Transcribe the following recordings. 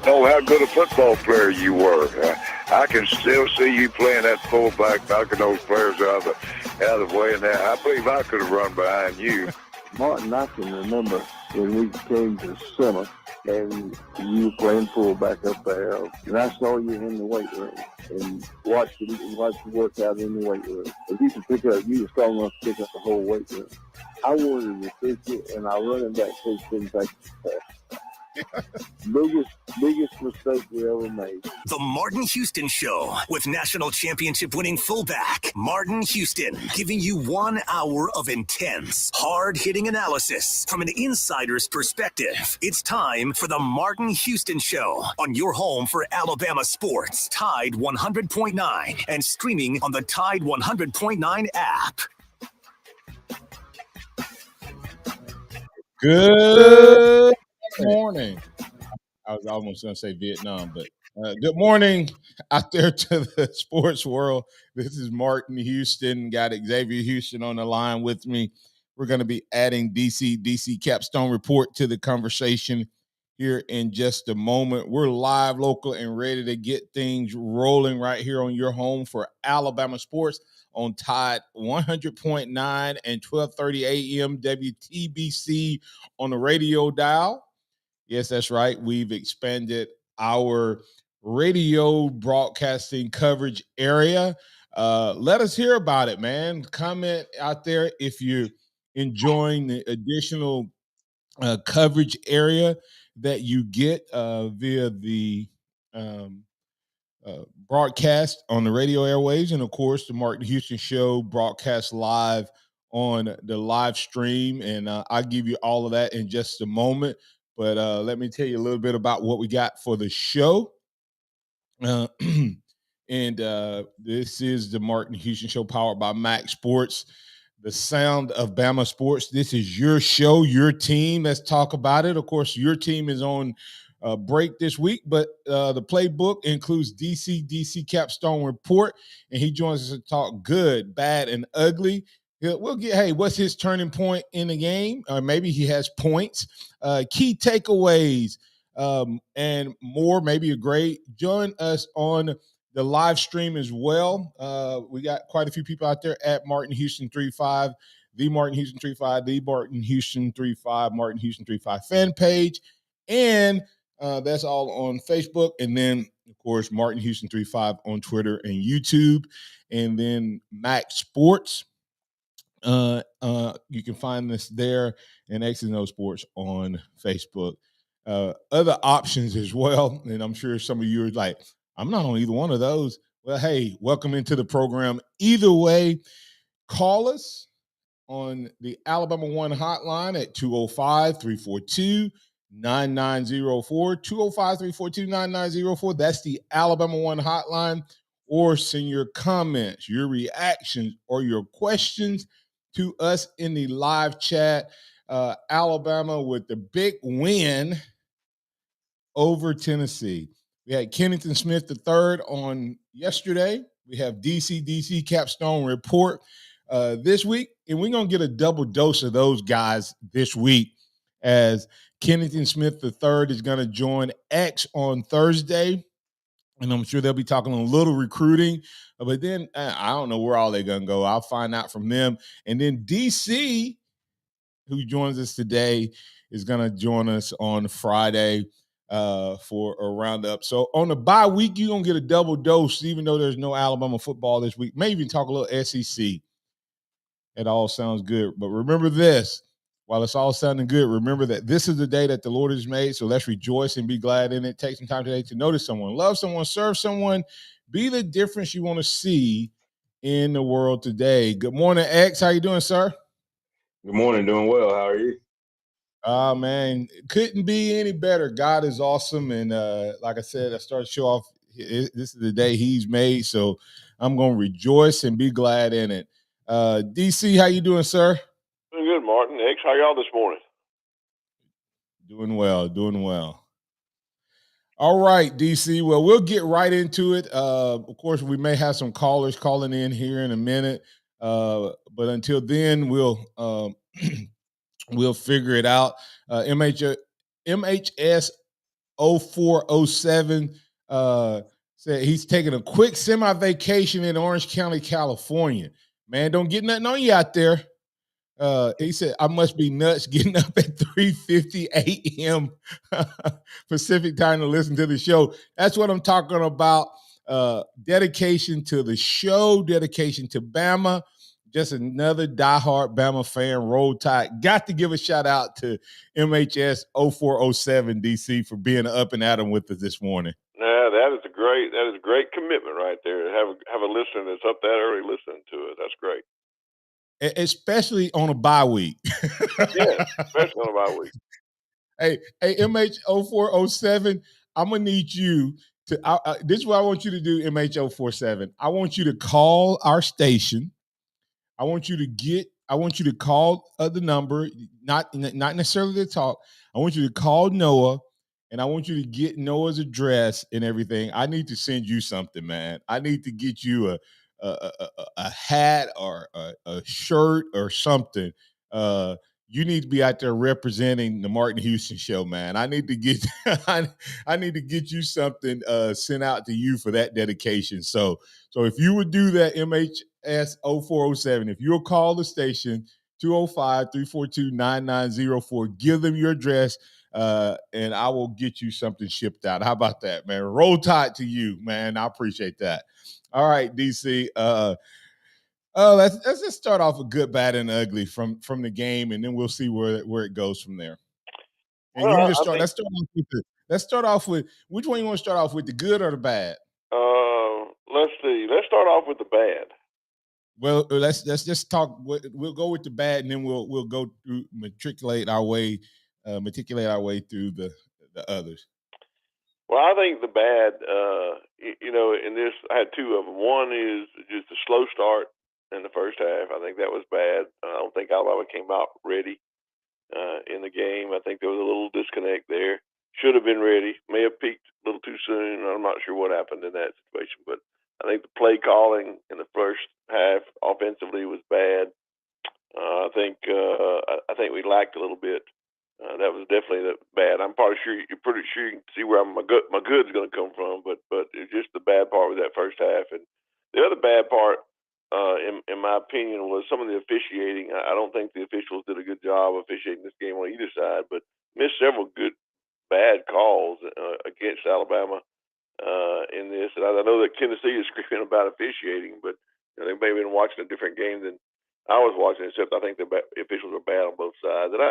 know how good a football player you were. I can still see you playing that fullback, knocking those players out of the way. And that, I believe I could have run behind you. Martin, I can remember when we came to summer and you were playing fullback up there, and I saw you in the weight room and watched you work out in the weight room. If you could pick up, you were strong enough to pick up the whole weight room. I wanted to pitch it, and our running back coach didn't take the biggest mistake we ever made. The Martin Houston Show with national championship winning fullback Martin Houston, giving you 1 hour of intense, hard-hitting analysis from an insider's perspective. It's time for the Martin Houston Show on your home for Alabama sports, Tide 100.9, and streaming on the Tide 100.9 app. Good morning. I was almost going to say Vietnam, but good morning out there to the sports world. This is Martin Houston. Got Xavier Houston on the line with me. We're going to be adding DC Capstone Report to the conversation here in just a moment. We're live, local, and ready to get things rolling right here on your home for Alabama sports on Tide 100.9 and 12:30 a.m. WTBC on the radio dial. Yes, that's right. We've expanded our radio broadcasting coverage area. Let us hear about it, man. Comment out there if you're enjoying the additional coverage area that you get via the broadcast on the radio airwaves. And, of course, the Martin Houston Show broadcast live on the live stream. And I'll give you all of that in just a moment. But let me tell you a little bit about what we got for the show. And this is the Martin Houston Show powered by MaX Sports, the sound of Bama sports. This is your show, your team. Let's talk about it. Of course, your team is on break this week, but the playbook includes DC Capstone Report, and he joins us to talk good, bad, and ugly. We'll get, hey, what's his turning point in the game? Or maybe he has points, key takeaways, and more, maybe a grade. Join us on the live stream as well. We got quite a few people out there at Martin Houston 35, the Martin Houston 35, the Martin Houston 35, Martin Houston 35 fan page. And that's all on Facebook. And then, of course, Martin Houston 35 on Twitter and YouTube. And then MaX Sports. You can find this there, and X and O Sports on Facebook. Other options as well, and I'm sure some of you are like, I'm not on either one of those. Well, hey, welcome into the program. Either way, call us on the Alabama One hotline at 205-342-9904, 205-342-9904. That's the Alabama One hotline. Or send your comments, your reactions, or your questions to us in the live chat. Alabama with the big win over Tennessee. We had Kennington Smith III on yesterday. We have DC Capstone Report this week, and we're going to get a double dose of those guys this week as Kennington Smith III is going to join X on Thursday. And I'm sure they'll be talking a little recruiting. But then I don't know where all they're going to go. I'll find out from them. And then DC, who joins us today, is going to join us on Friday for a roundup. So on the bye week, you're going to get a double dose, even though there's no Alabama football this week. Maybe even talk a little SEC. It all sounds good. But remember this. While it's all sounding good, remember that this is the day that the Lord has made, so let's rejoice and be glad in it. Take some time today to notice someone, love someone, serve someone, be the difference you want to see in the world today. Good morning, X. How you doing, sir? Good morning. Doing well. How are you? Man, couldn't be any better. God is awesome, and like I said, I started to show off. This is the day He's made, so I'm going to rejoice and be glad in it. DC, how you doing, sir? Doing good, Martin. X, how y'all this morning? Doing well. All right, DC. Well, we'll get right into it. Of course, we may have some callers calling in here in a minute. But until then, we'll we'll figure it out. MHS 0407 said he's taking a quick semi-vacation in Orange County, California. Man, don't get nothing on you out there. He said, I must be nuts getting up at 3:50 a.m. Pacific time to listen to the show. That's what I'm talking about. Dedication to the show, dedication to Bama. Just another diehard Bama fan. Roll Tide. Got to give a shout out to MHS 0407 DC for being up and at 'em with us this morning. Yeah, that is a great commitment right there. To have a listener that's up that early listening to it. That's great. Especially on a bye week. Yeah, especially on a bye week. Hey, MH0407, I'm gonna need you to. This is what I want you to do, MH047. I want you to call our station. I want you to call the number, not necessarily to talk. I want you to call Noah, and I want you to get Noah's address and everything. I need to send you something, man. I need to get you a hat or a shirt or something. You need to be out there representing the Martin Houston Show, man. I need to get I need to get you something sent out to you for that dedication. So if you would do that, MHS0407, if you'll call the station 205-342-9904, give them your address, and I will get you something shipped out. How about that, man? Roll Tide to you, man. I appreciate that. All right, DC. Let's just start off with good, bad, and ugly from the game, and then we'll see where it goes from there. And Well, you just start. Let's start off with which one you want to start off with, the good or the bad? Let's see. Let's start off with the bad. Well, let's just talk. We'll go with the bad, and then we'll go through matriculate our way through the others. Well, I think the bad, in this, I had two of them. One is just a slow start in the first half. I think that was bad. I don't think Alabama came out ready in the game. I think there was a little disconnect there. Should have been ready. May have peaked a little too soon. I'm not sure what happened in that situation, but I think the play calling in the first half offensively was bad. I think we lacked a little bit. That was definitely bad. I'm pretty sure you can see where my good's going to come from, but it's just the bad part was that first half. And the other bad part, in my opinion, was some of the officiating. I don't think the officials did a good job officiating this game on either side, but missed several bad calls against Alabama in this. And I know that Tennessee is screaming about officiating, but they may have been watching a different game than I was watching, except I think the officials are bad on both sides. And I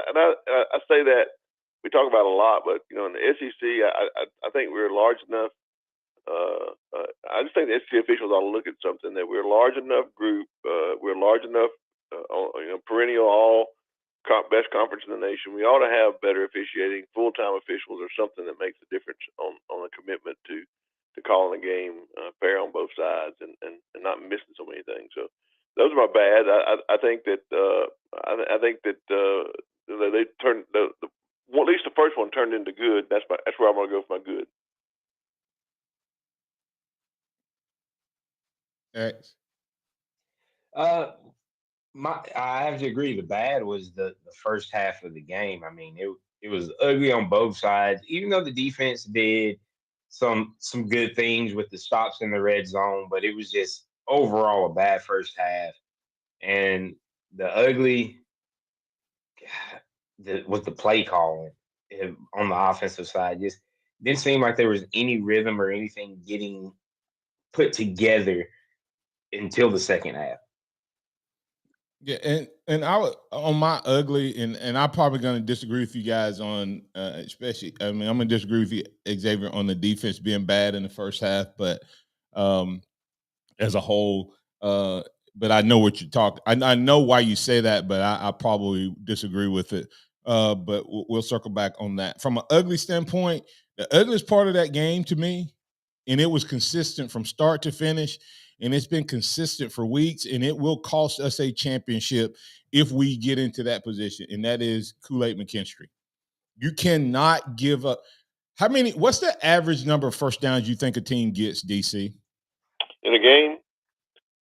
say that we talk about it a lot, but in the SEC, I think we're large enough. I just think the SEC officials ought to look at something that we're a large enough group. We're large enough, perennial best conference in the nation. We ought to have better officiating, full-time officials, or something that makes a difference on a commitment to calling the game fair on both sides and not missing so many things. So those are my bad. I think that they turned at least the first one turned into good. That's where I'm going to go for my good. X. I have to agree. The bad was the first half of the game. I mean, it was ugly on both sides. Even though the defense did some good things with the stops in the red zone, but it was just overall a bad first half. And the ugly with the play calling on the offensive side just didn't seem like there was any rhythm or anything getting put together until the second half. Yeah, and I would on my ugly, and I'm probably going to disagree with you guys on, especially. I mean, I'm going to disagree with you, Xavier, on the defense being bad in the first half, but as a whole, but I know what you're talking. I know why you say that, but I probably disagree with it. But we'll circle back on that. From an ugly standpoint, the ugliest part of that game to me, and it was consistent from start to finish. And it's been consistent for weeks, and it will cost us a championship if we get into that position, and that is Kool-Aid McKinstry. You cannot give up. What's the average number of first downs you think a team gets, DC? In a game?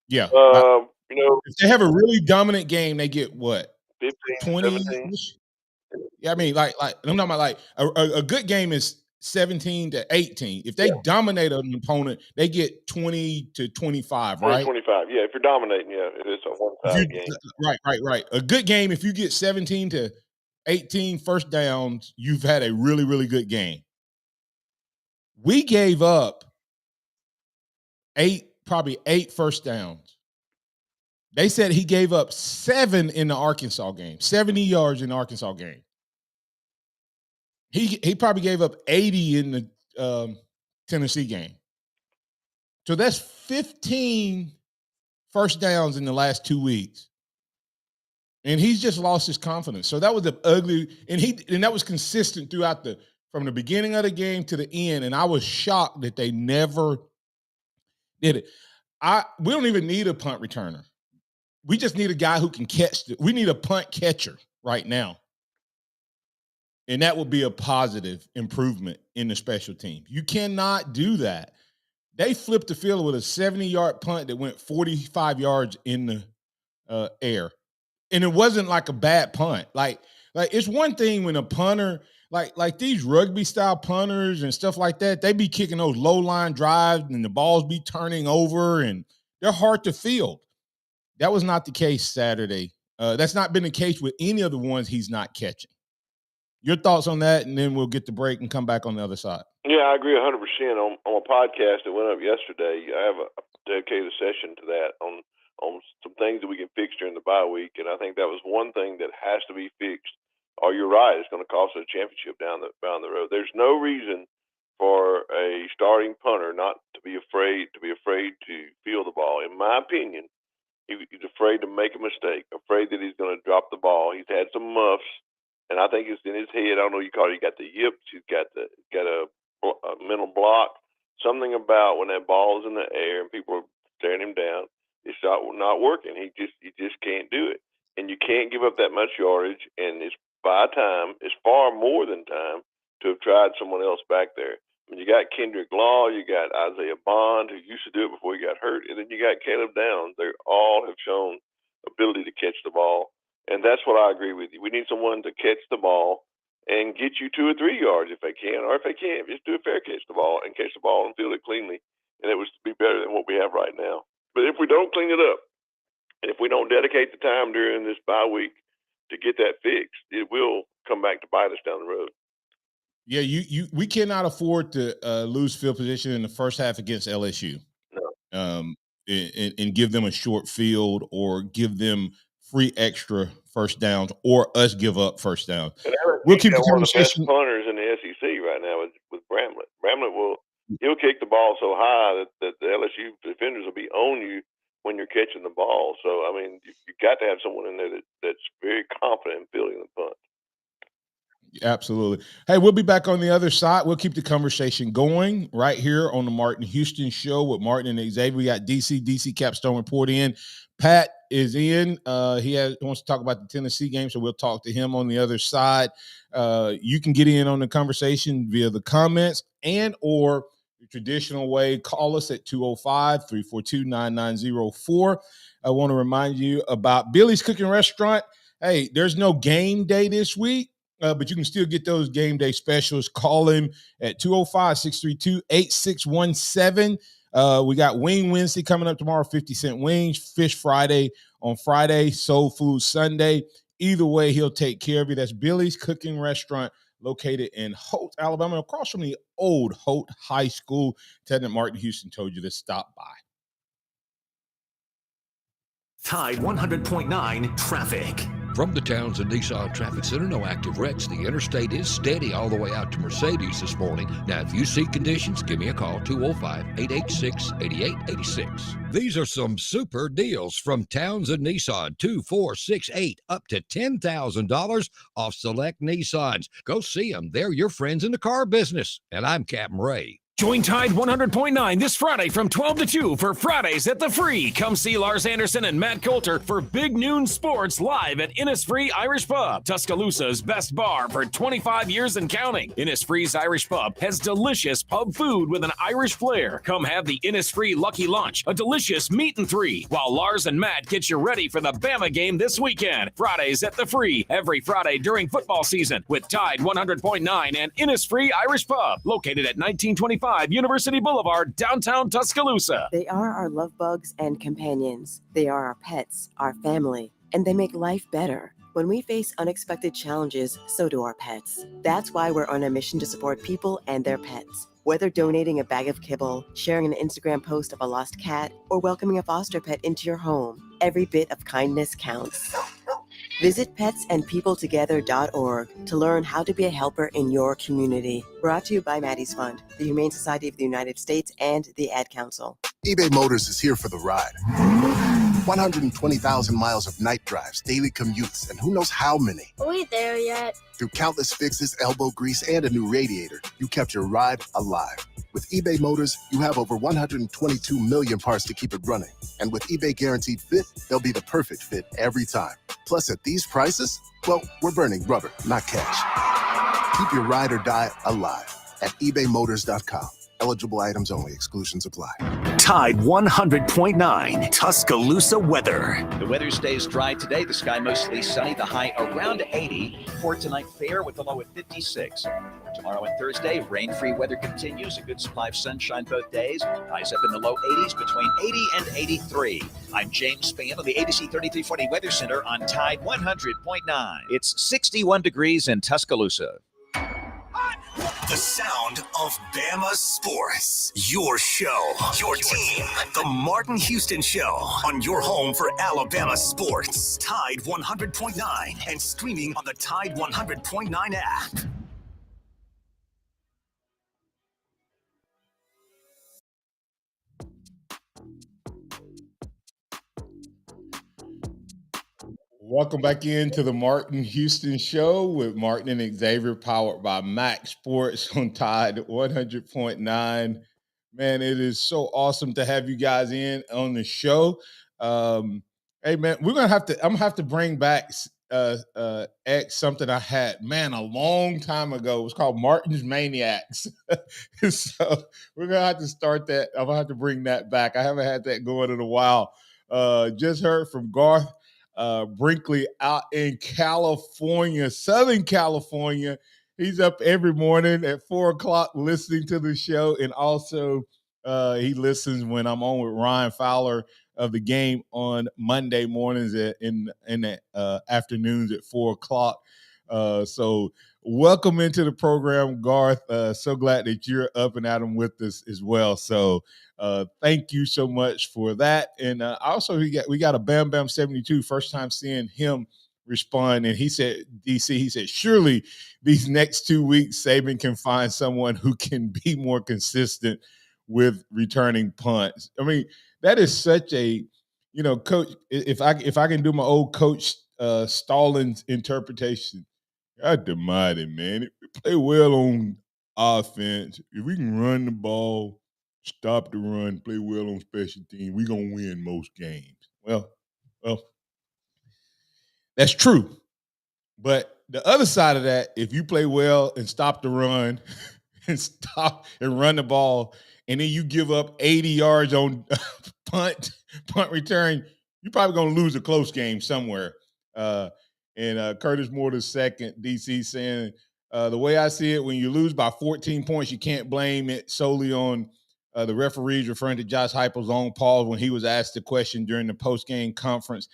Yeah. If they have a really dominant game, they get what? 15, 20? 17? Yeah, I mean, like I'm talking about a good game is 17-18. If they dominate an opponent, they get 20-25, right? 20-25. Yeah, if you're dominating, it's a one-sided game. Right. A good game, if you get 17-18 first downs, you've had a really, really good game. We gave up probably eight first downs. They said he gave up 7 in the Arkansas game, 70 yards in the Arkansas game. He probably gave up 80 in the Tennessee game. So that's 15 first downs in the last 2 weeks. And he's just lost his confidence. So that was the ugly, and that was consistent throughout from the beginning of the game to the end. And I was shocked that they never did it. We don't even need a punt returner. We just need a guy who can catch we need a punt catcher right now. And that would be a positive improvement in the special team. You cannot do that. They flipped the field with a 70-yard punt that went 45 yards in the air. And it wasn't like a bad punt. Like it's one thing when a punter, like these rugby-style punters and stuff like that, they be kicking those low-line drives and the balls be turning over, and they're hard to field. That was not the case Saturday. That's not been the case with any of the ones he's not catching. Your thoughts on that, and then we'll get the break and come back on the other side. Yeah, I agree 100%. On a podcast that went up yesterday, I have a dedicated session to that on some things that we can fix during the bye week, and I think that was one thing that has to be fixed. Or you're right, it's going to cost us a championship down the road. There's no reason for a starting punter not to be afraid to field the ball. In my opinion, he's afraid to make a mistake, afraid that he's going to drop the ball. He's had some muffs. And I think it's in his head. I don't know what you call it. He got the yips. He's got a mental block. Something about when that ball is in the air and people are staring him down, it's not working. He just can't do it. And you can't give up that much yardage. And it's far more than time to have tried someone else back there. I mean, you got Kendrick Law, you got Isaiah Bond, who used to do it before he got hurt, and then you got Caleb Downs. They all have shown ability to catch the ball. And that's what I agree with you. We need someone to catch the ball and get you 2 or 3 yards if they can, or if they can't, just do a fair catch the ball and field it cleanly. And it would be better than what we have right now. But if we don't clean it up, and if we don't dedicate the time during this bye week to get that fixed, it will come back to bite us down the road. Yeah, we cannot afford to lose field position in the first half against LSU. No. And give them a short field or give them free extra first downs, or us give up first downs. We'll keep the conversation. One of the best punters in the SEC right now with Bramlett. He'll kick the ball so high that the LSU defenders will be on you when you're catching the ball. So I mean, you got to have someone in there that's very confident in fielding the punt. Absolutely. Hey, we'll be back on the other side. We'll keep the conversation going right here on the Martin Houston Show with Martin and Xavier. We got DC Capstone report in. Pat is in. He wants to talk about the Tennessee game, so we'll talk to him on the other side. You can get in on the conversation via the comments and or the traditional way. Call us at 205-342-9904. I want to remind you about Billy's Cooking Restaurant. Hey, there's no game day this week. But you can still get those game day specials. Call him at 205-632-8617. We got Wing Wednesday coming up tomorrow, 50-cent wings, Fish Friday on Friday, Soul Food Sunday. Either way, he'll take care of you. That's Billy's Cooking Restaurant located in Holt, Alabama, across from the old Holt High School. Lieutenant Martin Houston told you to stop by. Tide 100.9 traffic. From the Townsend Nissan Traffic Center, no active wrecks. The interstate is steady all the way out to Mercedes this morning. Now, if you see conditions, give me a call, 205-886-8886. These are some super deals from Townsend Nissan, 2468, up to $10,000 off select Nissans. Go see them. They're your friends in the car business. And I'm Captain Ray. Join Tide 100.9 this Friday from 12 to 2 for Fridays at the Free. Come see Lars Anderson and Matt Coulter for Big Noon Sports live at Innisfree Irish Pub, Tuscaloosa's best bar for 25 years and counting. Innisfree's Irish Pub has delicious pub food with an Irish flair. Come have the Innisfree Lucky Lunch, a delicious meat and three, while Lars and Matt get you ready for the Bama game this weekend. Fridays at the Free, every Friday during football season with Tide 100.9 and Innisfree Irish Pub, located at 1925 University Boulevard, downtown Tuscaloosa. They are our love bugs and companions. They are our pets, our family, and they make life better. When we face unexpected challenges, so do our pets. That's why we're on a mission to support people and their pets. Whether donating a bag of kibble, sharing an Instagram post of a lost cat, or welcoming a foster pet into your home, every bit of kindness counts. Visit petsandpeopletogether.org to learn how to be a helper in your community. Brought to you by Maddie's Fund, the Humane Society of the United States, and the Ad Council. eBay Motors is here for the ride. 120,000 miles of night drives, daily commutes, and who knows how many. Are we there yet? Through countless fixes, elbow grease, and a new radiator, you kept your ride alive. With eBay Motors, you have over 122 million parts to keep it running. And with eBay Guaranteed Fit, they'll be the perfect fit every time. Plus, at these prices, well, we're burning rubber, not cash. Keep your ride or die alive at ebaymotors.com. Eligible items only. Exclusions apply. Tide 100.9 Tuscaloosa weather. The weather stays dry today. The sky mostly sunny. The high around 80. For tonight, fair with the low at 56. Tomorrow and Thursday, rain-free weather continues. A good supply of sunshine both days. Highs up in the low 80s between 80 and 83. I'm James Spann of the ABC 3340 Weather Center on Tide 100.9. It's 61 degrees in Tuscaloosa. The sound of Bama sports. Your show, your team. The Martin Houston Show on your home for Alabama sports. Tide 100.9 and streaming on the Tide 100.9 app. Welcome back into the Martin Houston Show with Martin and Xavier, powered by MaX Sports on Tide 100.9. Man, it is so awesome to have you guys in on the show. Hey, man, I'm gonna have to bring back X, something I had, man, a long time ago. It was called Martin's Maniacs. So we're gonna have to start that. I'm gonna have to bring that back. I haven't had that going in a while. Just heard from Garth Brinkley out in California, Southern California. He's up every morning at 4:00 listening to the show, and also he listens when I'm on with Ryan Fowler of the game on Monday mornings in the afternoons at 4:00. So welcome into the program, Garth. So glad that you're up and at 'em with us as well. So thank you so much for that. And also we got a Bam Bam 72, first time seeing him respond. And he said, DC, he said, surely these next 2 weeks, Saban can find someone who can be more consistent with returning punts. I mean, that is such a, coach, if I can do my old coach Stallings interpretation, God almighty, man. If we play well on offense, if we can run the ball, stop the run, play well on special teams, we're going to win most games. Well, that's true. But the other side of that, if you play well and stop the run and stop and run the ball, and then you give up 80 yards on punt return, you're probably going to lose a close game somewhere. And Curtis Moore II, DC, saying, the way I see it, when you lose by 14 points, you can't blame it solely on the referees, referring to Josh Heupel's own pause when he was asked the question during the post-game conference.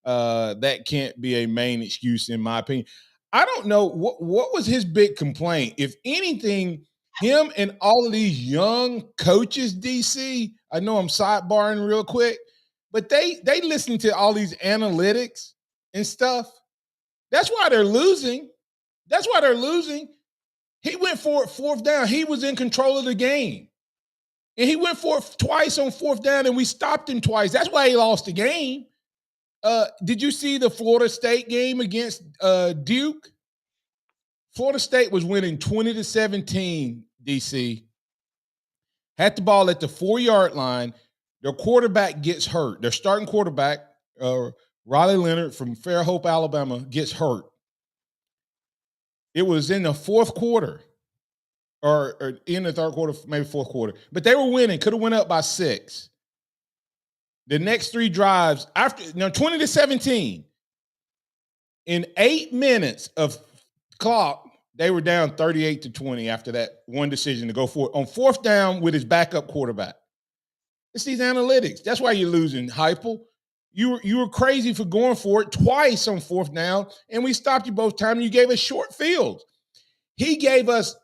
That can't be a main excuse, in my opinion. I don't know what was his big complaint. If anything, him and all of these young coaches, DC, I know I'm sidebarring real quick, but they listen to all these analytics and stuff. That's why they're losing. He went for it fourth down. He was in control of the game. And he went for it twice on fourth down, and we stopped him twice. That's why he lost the game. Did you see the Florida State game against Duke? Florida State was winning 20-17, DC. had the ball at the 4-yard line. Their quarterback gets hurt. Their starting quarterback, Riley Leonard from Fairhope, Alabama, gets hurt. It was in the fourth quarter or in the third quarter, maybe fourth quarter. But they were winning, could have went up by 6. The next 3 drives, after 20-17, in 8 minutes of clock, they were down 38-20 after that one decision to go for it on 4th down with his backup quarterback. It's these analytics. That's why you're losing, Heupel. You were crazy for going for it twice on 4th down, and we stopped you both times. You gave us short fields. He gave us,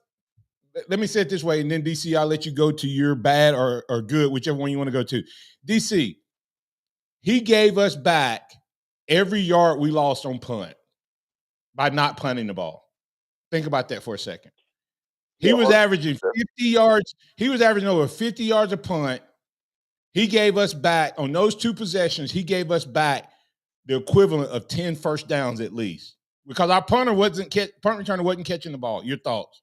let me say it this way, and then DC, I'll let you go to your bad or good, whichever one you want to go to. DC, he gave us back every yard we lost on punt by not punting the ball. Think about that for a second. He was averaging 50 yards. He was averaging over 50 yards a punt. He gave us back, on those 2 possessions, he gave us back the equivalent of 10 first downs at least. Because our punt returner wasn't catching the ball. Your thoughts?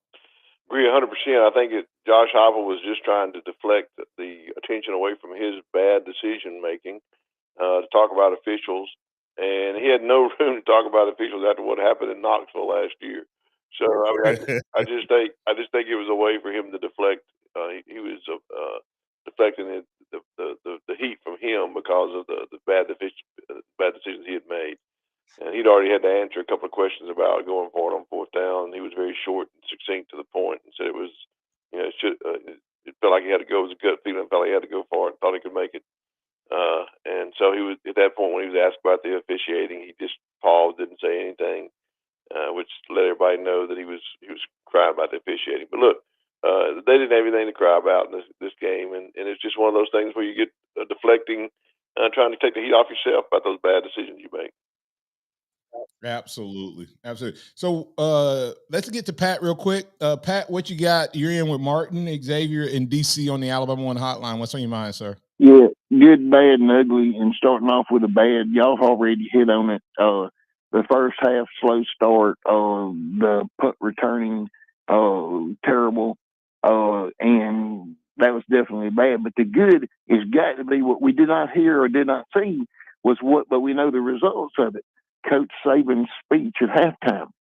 Agree 100%. I think Josh Heupel was just trying to deflect the attention away from his bad decision making to talk about officials, and he had no room to talk about officials after what happened in Knoxville last year. So I just think it was a way for him to deflect. He was deflecting the heat from him because of the bad decisions he had made. And he'd already had to answer a couple of questions about going for it on 4th down. He was very short and succinct to the point, and said it was, it felt like he had to go. It was a gut feeling. Felt like he had to go for it. Thought he could make it. And so he was at that point when he was asked about the officiating, he just paused, didn't say anything, which let everybody know that he was crying about the officiating. But look, they didn't have anything to cry about in this game, and it's just one of those things where you get deflecting, trying to take the heat off yourself about those bad decisions you make. Absolutely. So let's get to Pat real quick. Pat, what you got? You're in with Martin, Xavier, and DC on the Alabama One Hotline. What's on your mind, sir? Yeah, good, bad, and ugly. And starting off with the bad, y'all already hit on it. The first half, slow start. The punt returning, terrible. And that was definitely bad. But the good has got to be what we did not hear or did not see but we know the results of it. Coach Saban's speech at halftime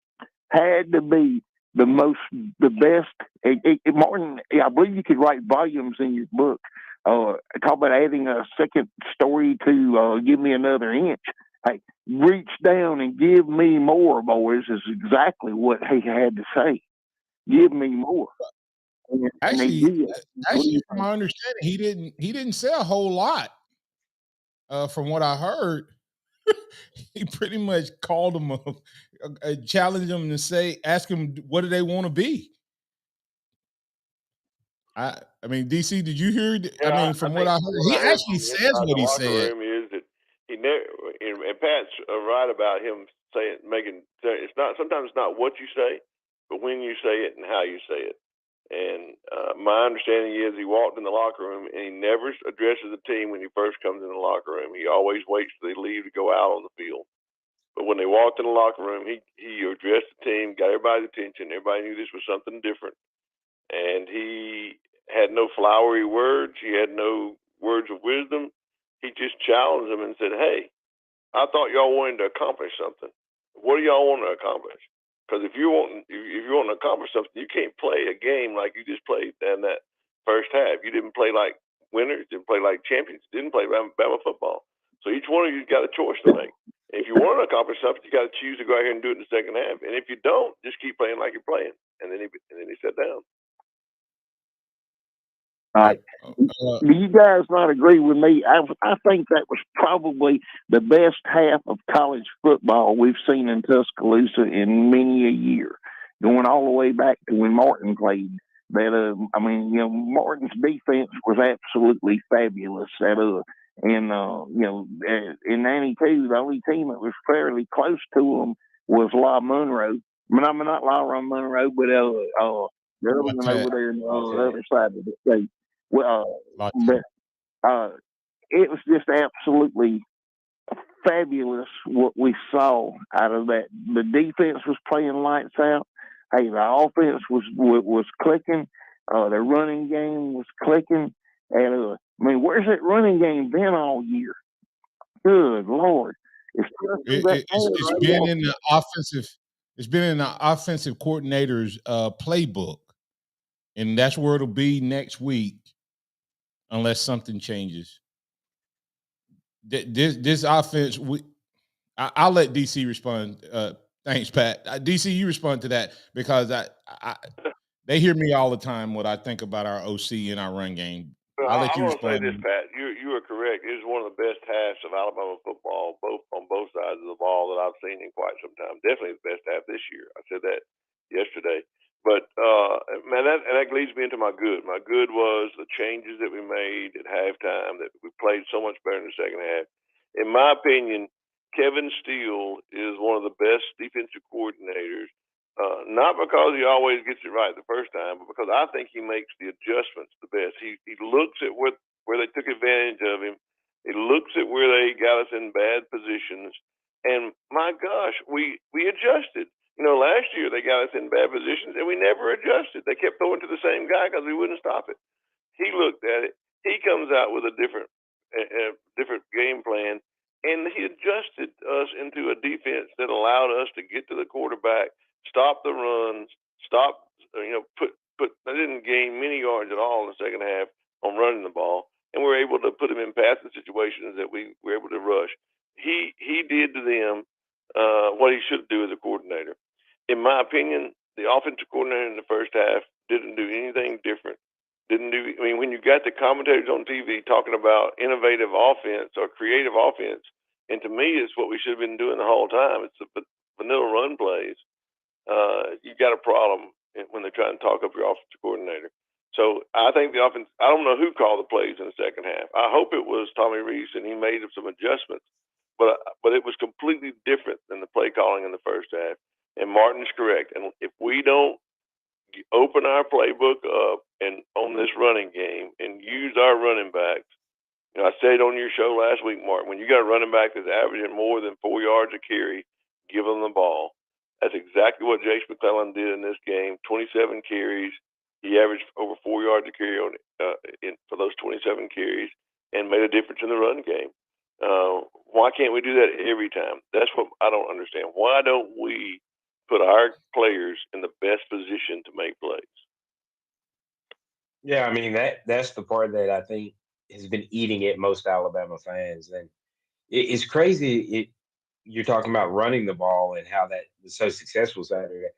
had to be the best. Martin, I believe you could write volumes in your book. Talk about adding a second story to give me another inch. Hey, reach down and give me more, boys, is exactly what he had to say. Give me more. Actually, from my understanding, he didn't say a whole lot. From what I heard, he pretty much called him challenged him to ask him, what do they want to be? I mean, DC, did you hear? From what I heard, he actually says what he said. Room is that he never, and Pat's right about him it's not, sometimes it's not what you say, but when you say it and how you say it. And my understanding is he walked in the locker room and he never addresses the team when he first comes in the locker room. He always waits till they leave to go out on the field. But when they walked in the locker room, he addressed the team, got everybody's attention. Everybody knew this was something different. And he had no flowery words. He had no words of wisdom. He just challenged them and said, hey, I thought y'all wanted to accomplish something. What do y'all want to accomplish? Because if you want to accomplish something, you can't play a game like you just played in that first half. You didn't play like winners, didn't play like champions, didn't play Bama football. So each one of you's got a choice to make. And if you want to accomplish something, you got to choose to go out here and do it in the second half. And if you don't, just keep playing like you're playing. And then he sat down. All right. Do you guys not agree with me? I think that was probably the best half of college football we've seen in Tuscaloosa in many a year, going all the way back to when Martin played. Martin's defense was absolutely fabulous. In '92, the only team that was fairly close to them was La Monroe. Not La Monroe, but the other one over there on the other side of the state. Well, it was just absolutely fabulous what we saw out of that. The defense was playing lights out. Hey, the offense was clicking. Their running game was clicking. And where's that running game been all year? Good Lord. It's been in the offensive. It's been in the offensive coordinator's playbook, and that's where it'll be next week, unless something changes. This offense, I'll let DC respond. Thanks, Pat. DC, you respond to that because they hear me all the time what I think about our OC and our run game. I'll let you I'm going to say respond. this, Pat. You are correct. It is one of the best halves of Alabama football, on both sides of the ball that I've seen in quite some time. Definitely the best half this year. I said that yesterday. But man, that leads me into my good. My good was the changes that we made at halftime. That we played so much better in the second half. In my opinion, Kevin Steele is one of the best defensive coordinators. Not because he always gets it right the first time, but because I think he makes the adjustments the best. He looks at where they took advantage of him. He looks at where they got us in bad positions. And my gosh, we adjusted. Last year they got us in bad positions and we never adjusted. They kept throwing to the same guy because we wouldn't stop it. He looked at it. He comes out with a different game plan, and he adjusted us into a defense that allowed us to get to the quarterback, stop the runs, they didn't gain many yards at all in the second half on running the ball, and we were able to put them in passing situations that we were able to rush. He did to them what he should do as a coordinator. In my opinion, the offensive coordinator in the first half didn't do anything different. When you got the commentators on TV talking about innovative offense or creative offense, and to me, it's what we should have been doing the whole time. It's the vanilla run plays. You got a problem when they're trying to talk up your offensive coordinator. So I think the offense, I don't know who called the plays in the second half. I hope it was Tommy Reese and he made some adjustments, but it was completely different than the play calling in the first half. And Martin's correct. And if we don't open our playbook up and on this running game and use our running backs, I said on your show last week, Martin, when you got a running back that's averaging more than 4 yards a carry, give them the ball. That's exactly what Jace McClellan did in this game. 27 carries. He averaged over 4 yards a carry for those 27 carries and made a difference in the run game. Why can't we do that every time? That's what I don't understand. Why don't we put our players in the best position to make plays? Yeah, that's the part that I think has been eating at most Alabama fans, and it's crazy. You're talking about running the ball and how that was so successful Saturday.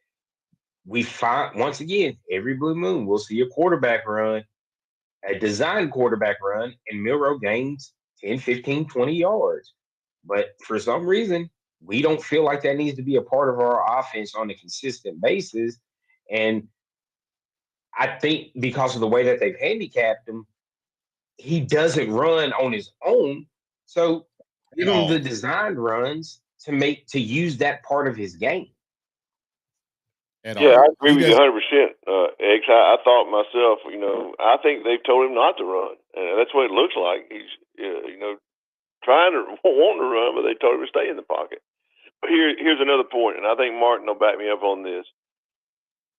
We find once again every blue moon we'll see a quarterback run, a designed quarterback run, and Milroe gains 10, 15, 20 yards. But for some reason, we don't feel like that needs to be a part of our offense on a consistent basis. And I think because of the way that they've handicapped him, he doesn't run on his own. So give him the designed runs to use that part of his game. I agree with you 100%. X, I thought myself, I think they've told him not to run. And that's what it looks like. He's, trying to want to run, but they told him to stay in the pocket. But here's another point, and I think Martin will back me up on this.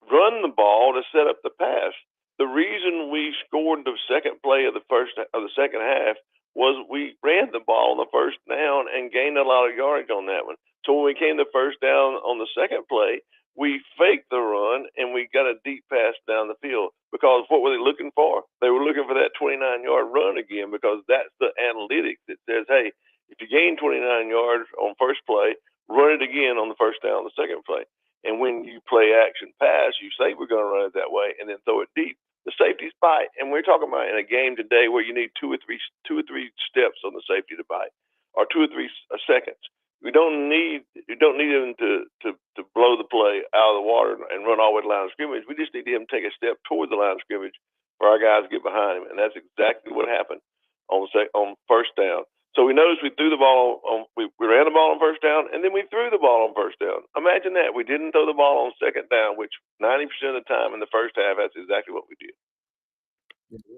Run the ball to set up the pass. The reason we scored the second play of the second half was we ran the ball on the first down and gained a lot of yardage on that one. So when we came to first down on the second play, we faked the run and we got a deep pass down the field. Because what were they looking for? They were looking for that 29-yard run again, because that's the analytics that says, hey, if you gain 29 yards on first play, run it again on the first down on the second play. And when you play action pass, you say we're going to run it that way and then throw it deep. The safeties bite, and we're talking about in a game today where you need two or three steps on the safety to bite, or 2 or 3 seconds. You don't need him to blow the play out of the water and run all the way to the line of scrimmage. We just need him to take a step toward the line of scrimmage for our guys to get behind him, and that's exactly what happened on first down. So we noticed we threw the ball we ran the ball on first down, and then we threw the ball on first down. Imagine that. We didn't throw the ball on second down, which 90% of the time in the first half, that's exactly what we did.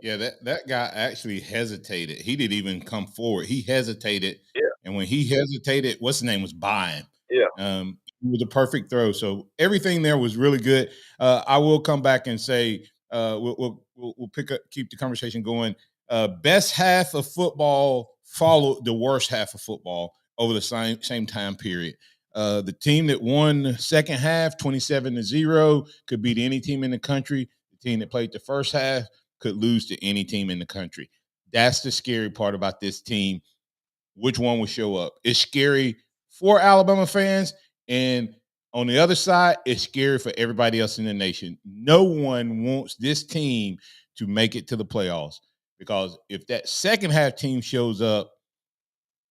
Yeah, that guy actually hesitated. He didn't even come forward. He hesitated. Yeah. And when he hesitated, what's his name was by him. Yeah. It was a perfect throw. So everything there was really good. I will come back and say we'll keep the conversation going. Best half of football followed the worst half of football over the same time period. The team that won the second half, 27-0, could beat any team in the country. The team that played the first half could lose to any team in the country. That's the scary part about this team. Which one will show up? It's scary for Alabama fans, and on the other side, it's scary for everybody else in the nation. No one wants this team to make it to the playoffs, because if that second half team shows up,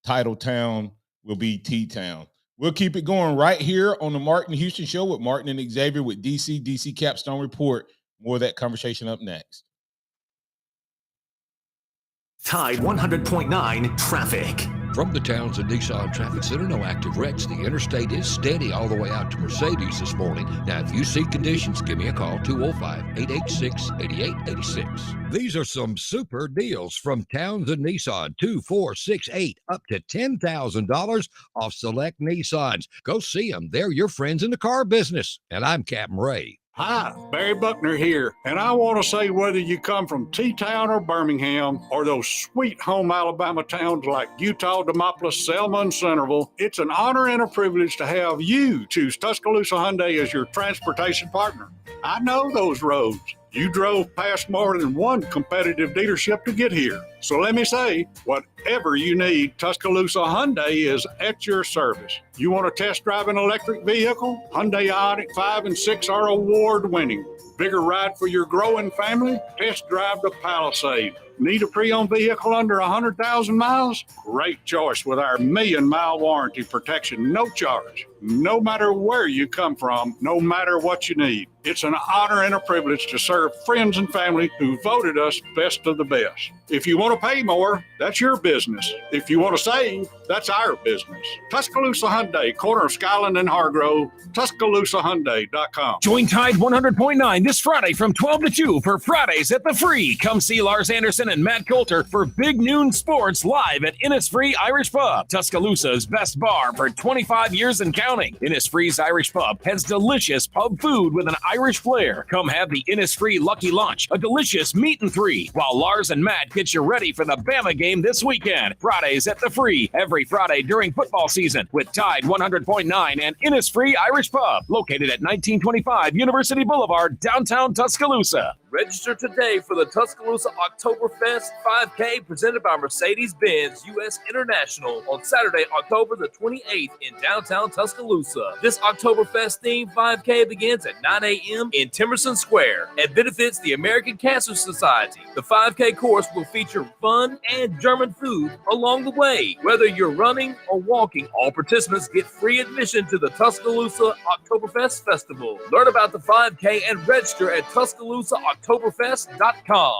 Title Town will be T-Town. We'll keep it going right here on the Martin Houston Show with Martin and Xavier with DC Capstone Report. More of that conversation up next. Tide 100.9 traffic. From the Townsend Nissan Traffic Center, no active wrecks. The interstate is steady all the way out to Mercedes this morning. Now, if you see conditions, give me a call, 205-886-8886. These are some super deals from Townsend Nissan, 2, 4, 6, 8, up to $10,000 off select Nissans. Go see them. They're your friends in the car business. And I'm Captain Ray. Hi, Barry Buckner here, and I want to say whether you come from T-Town or Birmingham or those sweet home Alabama towns like Utah, Demopolis, Selma, and Centerville, it's an honor and a privilege to have you choose Tuscaloosa Hyundai as your transportation partner. I know those roads. You drove past more than one competitive dealership to get here. So let me say, whatever you need, Tuscaloosa Hyundai is at your service. You want to test drive an electric vehicle? Hyundai Ioniq 5 and 6 are award-winning. Bigger ride for your growing family? Test drive the Palisade. Need a pre-owned vehicle under 100,000 miles? Great choice with our 1,000,000-mile warranty protection, no charge. No matter where you come from, no matter what you need. It's an honor and a privilege to serve friends and family who voted us best of the best. If you want to pay more, that's your business. If you want to save, that's our business. Tuscaloosa Hyundai, corner of Skyland and Hargrove, TuscaloosaHyundai.com. Join Tide 100.9 this Friday from 12 to 2 for Fridays at the Free. Come see Lars Anderson and Matt Coulter for Big Noon Sports live at Innisfree Irish Pub, Tuscaloosa's best bar for 25 years and counting. Innisfree's Irish Pub has delicious pub food with an Irish flair. Come have the Innisfree Lucky Lunch, a delicious meat and three, while Lars and Matt get you ready for the Bama game this weekend. Fridays at the Free, every Friday during football season with Tide 100.9 and Innisfree Irish Pub, located at 1925 University Boulevard, downtown Tuscaloosa. Register today for the Tuscaloosa Oktoberfest 5K presented by Mercedes-Benz U.S. International on Saturday, October the 28th in downtown Tuscaloosa. This Oktoberfest-themed 5K begins at 9 a.m. in Timerson Square and benefits the American Cancer Society. The 5K course will feature fun and German food along the way. Whether you're running or walking, all participants get free admission to the Tuscaloosa Oktoberfest Festival. Learn about the 5K and register at TuscaloosaOktoberfest.com.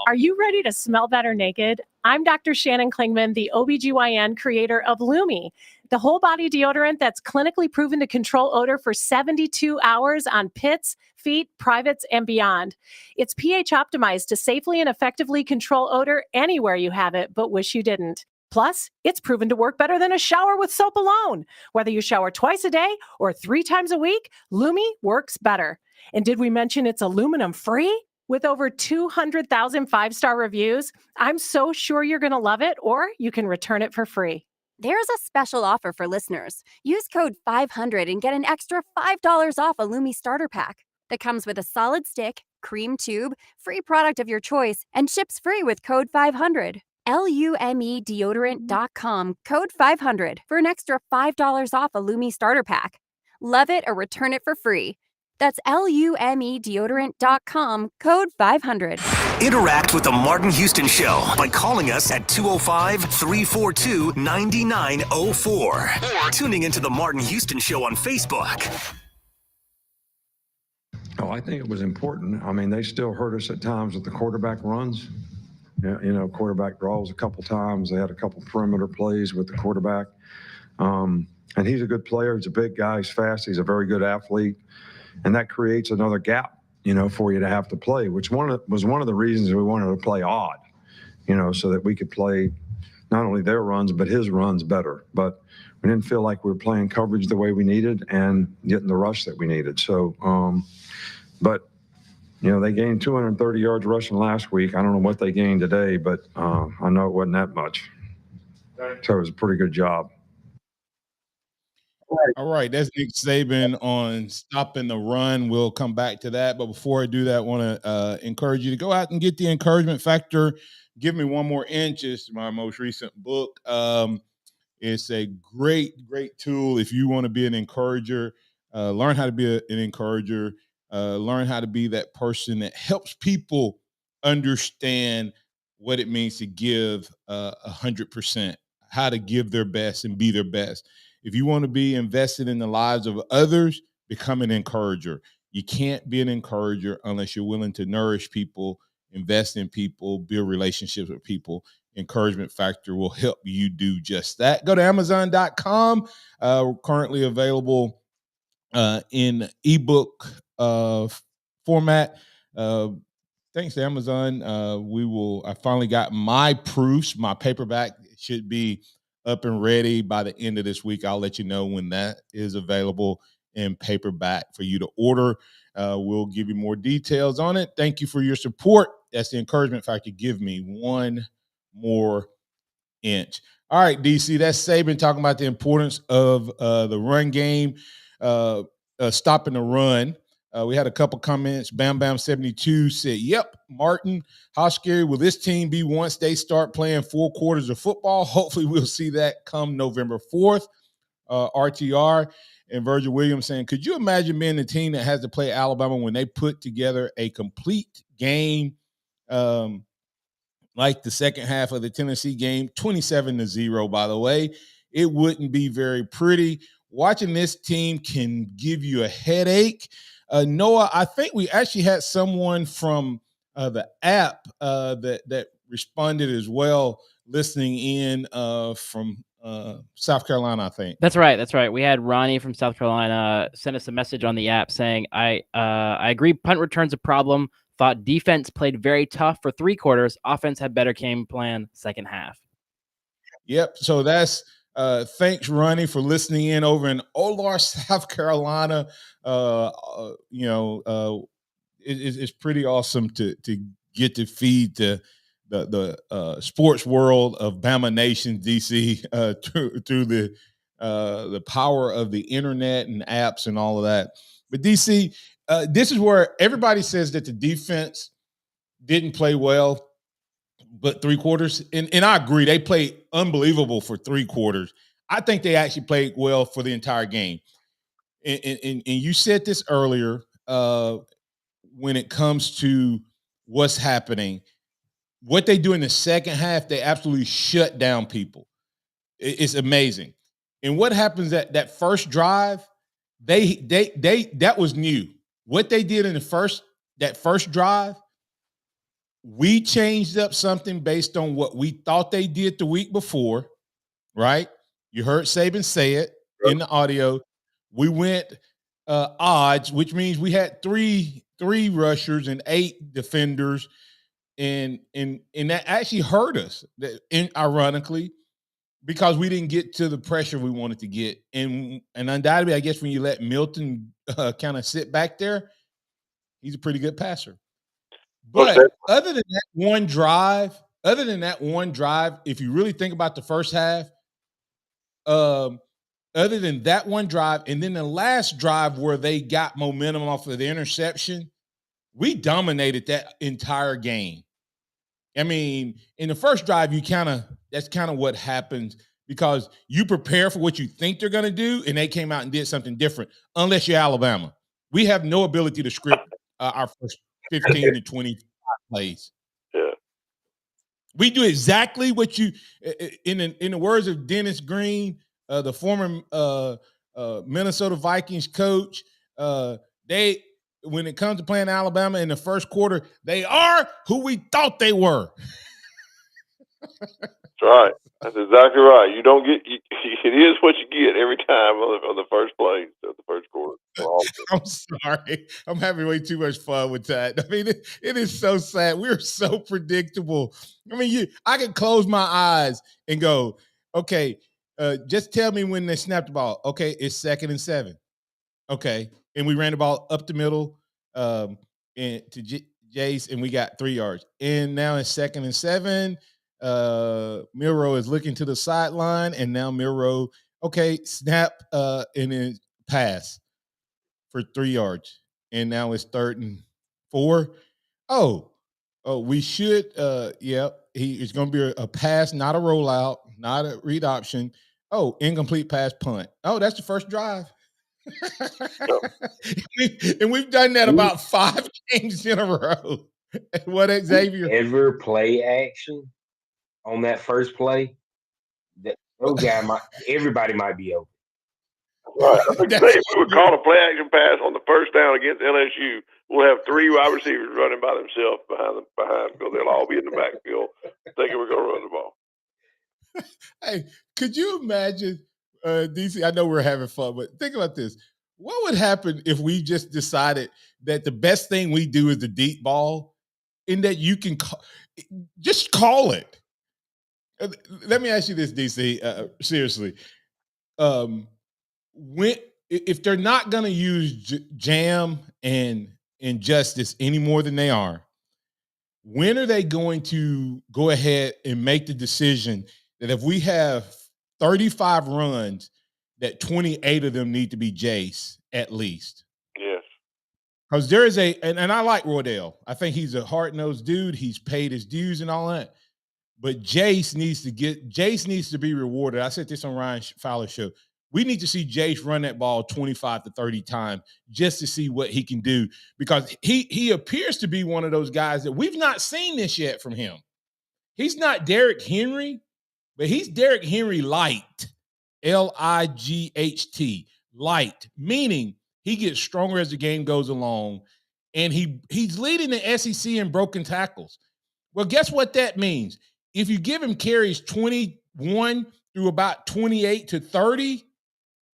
Are you ready to smell better naked? I'm Dr. Shannon Klingman, the OBGYN creator of Lumi, the whole body deodorant that's clinically proven to control odor for 72 hours on pits, feet, privates, and beyond. It's pH optimized to safely and effectively control odor anywhere you have it, but wish you didn't. Plus, it's proven to work better than a shower with soap alone. Whether you shower twice a day or 3 times a week, Lumi works better. And did we mention it's aluminum free? With over 200,000 5-star reviews, I'm so sure you're going to love it, or you can return it for free. There's a special offer for listeners. Use code 500 and get an extra $5 off a Lumi starter pack that comes with a solid stick, cream tube, free product of your choice, and ships free with code 500. LumeDeodorant.com, code 500 for an extra $5 off a Lumi starter pack. Love it or return it for free. That's LumeDeodorant.com, code 500. Interact with the Martin Houston Show by calling us at 205-342-9904 or tuning into the Martin Houston Show on Facebook. Oh, I think it was important. I mean, they still hurt us at times with the quarterback runs. You know, quarterback draws a couple times. They had a couple perimeter plays with the quarterback. And he's a good player. He's a big guy. He's fast. He's a very good athlete. And that creates another gap, you know, for you to have to play, which was one of the reasons we wanted to play odd, you know, so that we could play not only their runs, but his runs better. But we didn't feel like we were playing coverage the way we needed and getting the rush that we needed. So, but You know, they gained 230 yards rushing last week. I don't know what they gained today, but I know it wasn't that much. So it was a pretty good job. All right, that's Nick Saban on stopping the run. We'll come back to that. But before I do that, I want to encourage you to go out and get the Encouragement Factor. Give Me One More Inch is my most recent book. It's a great tool if you want to be an encourager. Learn how to be an encourager. Learn how to be that person that helps people understand what it means to give 100%, how to give their best and be their best. If you want to be invested in the lives of others, become an encourager. You can't be an encourager unless you're willing to nourish people, invest in people, build relationships with people. Encouragement Factor will help you do just that. Go to Amazon.com. Currently available in ebook format. Thanks to Amazon, I finally got my proofs. My paperback should be up and ready by the end of this week. I'll let you know when that is available in paperback for you to order. We'll give you more details on it. Thank you for your support. That's the Encouragement Factor. Give me one more inch. All right, DC, that's Saban talking about the importance of the run game, stopping the run. We had a couple comments. Bam Bam 72 said, "Yep, Martin, how scary will this team be once they start playing 4 quarters of football? Hopefully we'll see that come November 4th. RTR and Virgil Williams saying, "Could you imagine being the team that has to play Alabama when they put together a complete game like the second half of the Tennessee game, 27-0, by the way? It wouldn't be very pretty. Watching this team can give you a headache." Noah, I think we actually had someone from the app that responded as well, listening in from South Carolina, I think. That's right. We had Ronnie from South Carolina send us a message on the app saying, I agree punt return's a problem. Thought defense played very tough for 3 quarters. Offense had better game plan second half. Yep. So that's thanks, Ronnie, for listening in over in Olar, South Carolina. It's pretty awesome to get to feed the sports world of Bama Nation, DC, through the power of the internet and apps and all of that. But DC, this is where everybody says that the defense didn't play well, but 3 quarters, and I agree, they played unbelievable for 3 quarters. I think they actually played well for the entire game. And you said this earlier, when it comes to what's happening, what they do in the second half, they absolutely shut down people. It's amazing. And what happens at that first drive, they that was new. What they did in that first drive, we changed up something based on what we thought they did the week before, right? You heard Saban say it in the audio. We went odds, which means we had three rushers and 8 defenders, and that actually hurt us, ironically, because we didn't get to the pressure we wanted to get. And undoubtedly, I guess when you let Milton kind of sit back there, he's a pretty good passer. But other than that one drive, if you really think about the first half, other than that one drive, and then the last drive where they got momentum off of the interception, we dominated that entire game. I mean, in the first drive, that's kind of what happens, because you prepare for what you think they're going to do, and they came out and did something different, unless you're Alabama. We have no ability to script our first 15 to 20 plays. Yeah. We do exactly what you, in the words of Dennis Green, the former Minnesota Vikings coach, when it comes to playing Alabama in the first quarter, they are who we thought they were. That's right. That's exactly right. You don't get it is what you get every time on the first play of the first quarter. I'm sorry. I'm having way too much fun with that. I mean, it is so sad. We're so predictable. I mean, I can close my eyes and go, okay, just tell me when they snapped the ball. Okay, it's 2nd and 7. Okay, and we ran the ball up the middle, and and to Jace, and we got 3 yards. And now it's 2nd and 7. Milroe is looking to the sideline, and now Milroe, okay, snap, and then pass for 3 yards. And now it's 3rd and 4. Oh, we should, it's going to be a pass, not a rollout, not a read option. Oh, incomplete pass punt. Oh, that's the first drive. And we've done that about 5 games in a row. What, Xavier? Ever play action on that first play? Everybody might be open. Right. I think if we would call a play action pass on the first down against LSU, we'll have 3 wide receivers running by themselves behind because they'll all be in the backfield thinking we're going to run the ball. Hey, could you imagine, DC? I know we're having fun, but think about this. What would happen if we just decided that the best thing we do is the deep ball, and that you can just call it? Let me ask you this, DC. Seriously, if they're not going to use jam and justice any more than they are, when are they going to go ahead and make the decision that if we have 35 runs, that 28 of them need to be Jace at least? Yes. Because there is and I like Roydell. I think he's a hard-nosed dude. He's paid his dues and all that. But Jace needs to be rewarded. I said this on Ryan Fowler's show. We need to see Jace run that ball 25 to 30 times just to see what he can do, because he appears to be one of those guys that we've not seen this yet from him. He's not Derrick Henry, but he's Derrick Henry light, Light, light, meaning he gets stronger as the game goes along, and he's leading the SEC in broken tackles. Well, guess what that means? If you give him carries 21 through about 28 to 30,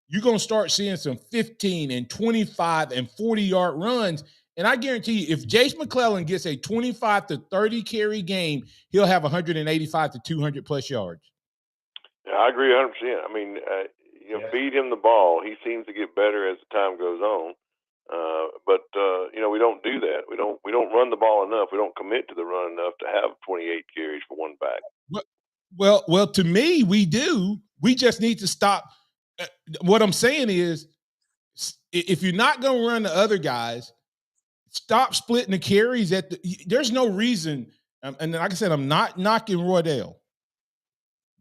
you're going to start seeing some 15 and 25 and 40-yard runs. And I guarantee you, if Jace McClellan gets a 25 to 30 carry game, he'll have 185 to 200 plus yards. Yeah, I agree 100%. I mean, feed him the ball. He seems to get better as the time goes on. But we don't do that. We don't run the ball enough. We don't commit to the run enough to have 28 carries for one back. Well, to me, we do. We just need to stop. What I'm saying is, if you're not going to run the other guys, stop splitting the carries. There's no reason, and like I said, I'm not knocking Roydell.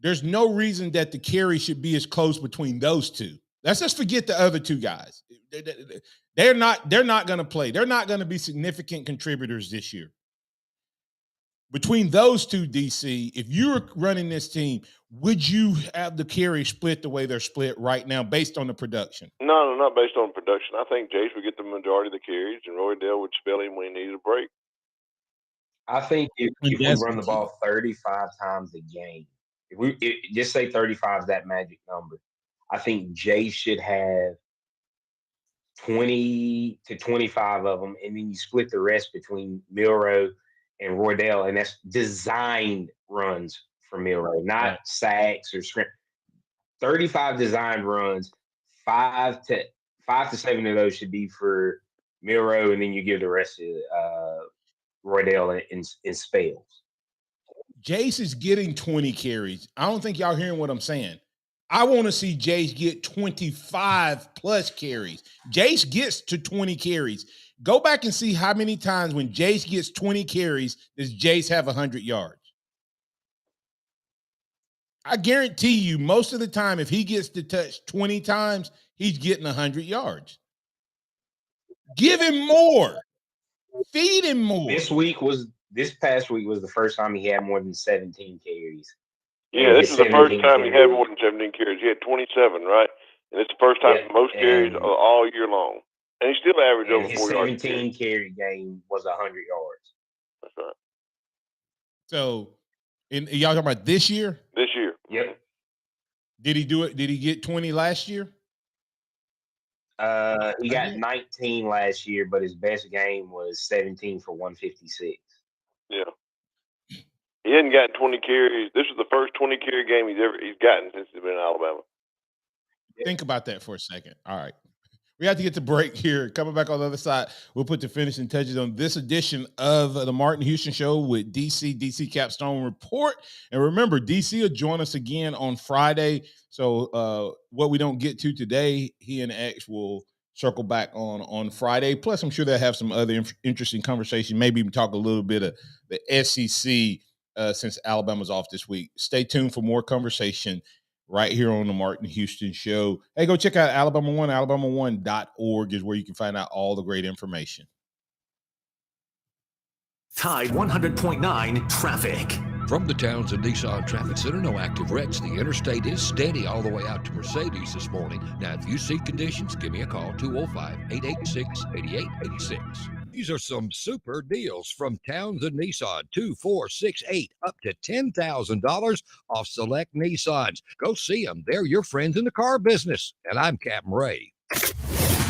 There's no reason that the carry should be as close between those two. Let's just forget the other 2 guys. They're not going to play. They're not going to be significant contributors this year. Between those 2, DC, if you were running this team, would you have the carry split the way they're split right now based on the production? No, not based on production. I think Jace would get the majority of the carries, and Roydell would spell him when he needed a break. I think if we run the ball 35 times a game, just say 35 is that magic number, I think Jace should have 20 to 25 of them, and then you split the rest between Milroe and Roydell, and that's designed runs for Milroe, not sacks or scrim. 35 designed runs, 5 to 7 of those should be for Milroe, and then you give the rest to Roydell in spells. Jace is getting 20 carries. I don't think y'all hearing what I'm saying. I want to see Jace get 25 plus carries. Jace gets to 20 carries. Go back and see how many times when Jace gets 20 carries does Jace have 100 yards. I guarantee you most of the time, if he gets to touch 20 times, he's getting 100 yards. Give him more. Feed him more. This past week was the first time he had more than 17 carries. Yeah, this is the first time he had more than 17 carries. He had 27, right? And it's the first time most carries all year long. And he still averaged over 4 yards. His 17 carry game was 100 yards. That's right. So, y'all talking about this year? This year. Yep. Did he do it? Did he get 20 last year? He got 19 last year, but his best game was 17 for 156. Yeah. He hadn't gotten 20 carries. This is the first 20 carry game he's gotten since he's been in Alabama. Think about that for a second. All right. We have to get to break here. Coming back on the other side, we'll put the finishing touches on this edition of the Martin Houston Show with DC Capstone Report. And remember, DC will join us again on Friday. So what we don't get to today, he and X will circle back on Friday. Plus, I'm sure they'll have some other interesting conversation. Maybe even talk a little bit of the SEC since Alabama's off this week. Stay tuned for more conversation right here on the Martin Houston Show. Hey, go check out Alabama One. Alabama1.org is where you can find out all the great information. Tide 100.9 traffic. From the Townsend Nissan Traffic Center, no active wrecks. The interstate is steady all the way out to Mercedes this morning. Now, if you see conditions, give me a call, 205-886-8886. These are some super deals from Townsend Nissan, 2468 up to $10,000 off select Nissans. Go see them. They're your friends in the car business. And I'm Captain Ray.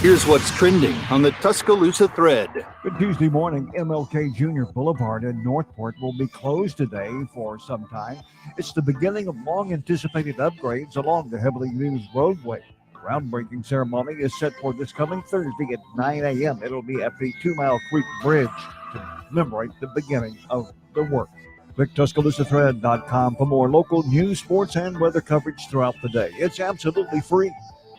Here's what's trending on the Tuscaloosa thread. Good Tuesday morning. MLK Jr. Boulevard in Northport will be closed today for some time. It's the beginning of long-anticipated upgrades along the heavily used roadway. Groundbreaking ceremony is set for this coming Thursday at 9 a.m. It'll be at the 2 Mile Creek Bridge to commemorate the beginning of the work. Click TuscaloosaThread.com for more local news, sports, and weather coverage throughout the day. It's absolutely free.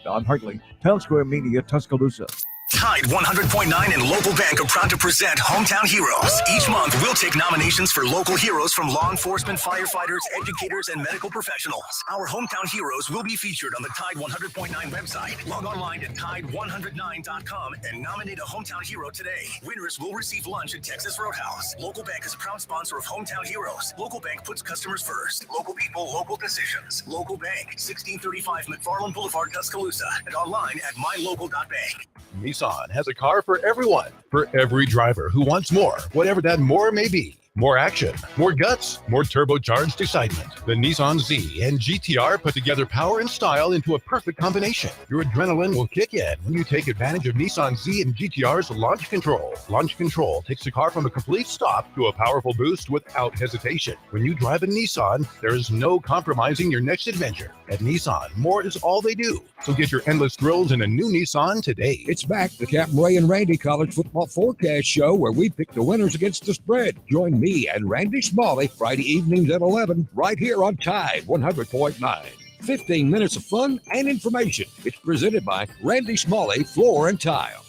Don Hartley, Town Square Media, Tuscaloosa. Tide 100.9 and Local Bank are proud to present Hometown Heroes. Each month, we'll take nominations for local heroes from law enforcement, firefighters, educators, and medical professionals. Our Hometown Heroes will be featured on the Tide 100.9 website. Log online at Tide109.com and nominate a Hometown Hero today. Winners will receive lunch at Texas Roadhouse. Local Bank is a proud sponsor of Hometown Heroes. Local Bank puts customers first. Local people, local decisions. Local Bank, 1635 McFarland Boulevard, Tuscaloosa, and online at mylocal.bank. Nissan has a car for everyone, for every driver who wants more, whatever that more may be. More action, more guts, more turbocharged excitement. The Nissan Z and GTR put together power and style into a perfect combination. Your adrenaline will kick in when you take advantage of Nissan Z and GTR's launch control. Launch control takes the car from a complete stop to a powerful boost without hesitation. When you drive a Nissan, there is no compromising your next adventure. At Nissan, more is all they do. So get your endless thrills in a new Nissan today. It's back, the Captain Ray and Randy College Football Forecast Show, where we pick the winners against the spread. Join me and Randy Smalley Friday evenings at 11 right here on Tide 100.9. 15 minutes of fun and information. It's presented by Randy Smalley Floor and Tile.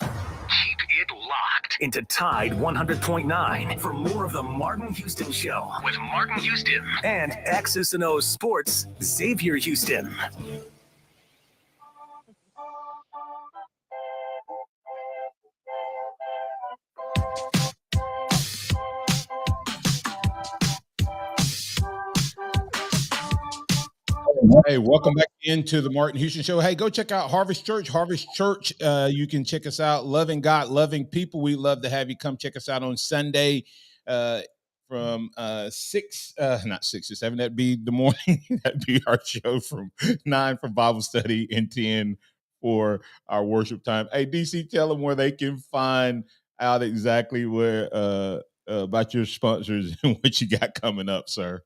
Keep it locked into Tide 100.9 for more of the Martin Houston Show with Martin Houston and X's and O's Sports Xavier Houston. Hey, welcome back into the Martin Houston Show. Hey, go check out Harvest Church. Harvest Church, you can check us out. Loving God, loving people. We'd love to have you come check us out on Sunday from 6, not 6 to 7. That'd be the morning. That'd be our show from 9 for Bible study and 10 for our worship time. Hey, DC, tell them where they can find out exactly where about your sponsors and what you got coming up, sir.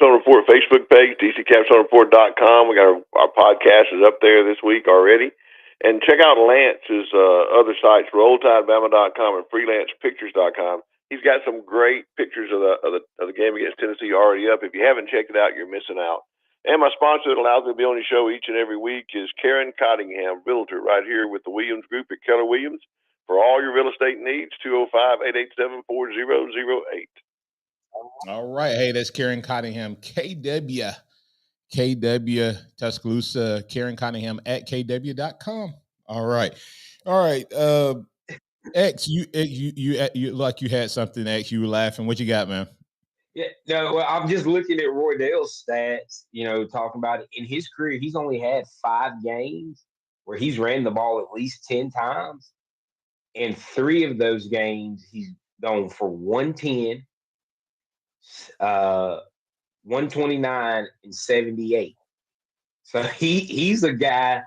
Capstone Report Facebook page, DCCapstoneReport.com. We got our podcast is up there this week already. And check out Lance's other sites, RollTideBama.com and FreelancePictures.com. He's got some great pictures of the game against Tennessee already up. If you haven't checked it out, you're missing out. And my sponsor that allows me to be on the show each and every week is Karen Cottingham, realtor, right here with the Williams Group at Keller Williams. For all your real estate needs, 205-887-4008. All right. Hey, that's Karen Cottingham, KW Tuscaloosa, Karen Cottingham at KW.com. All right. X, you like you had something, X. You were laughing. What you got, man? Yeah, no, well, I'm just looking at Roy Dale's stats, talking about it. In his career, he's only had 5 games where he's ran the ball at least 10 times. In 3 of those games, he's gone for 110, 129, and 78. So he's a guy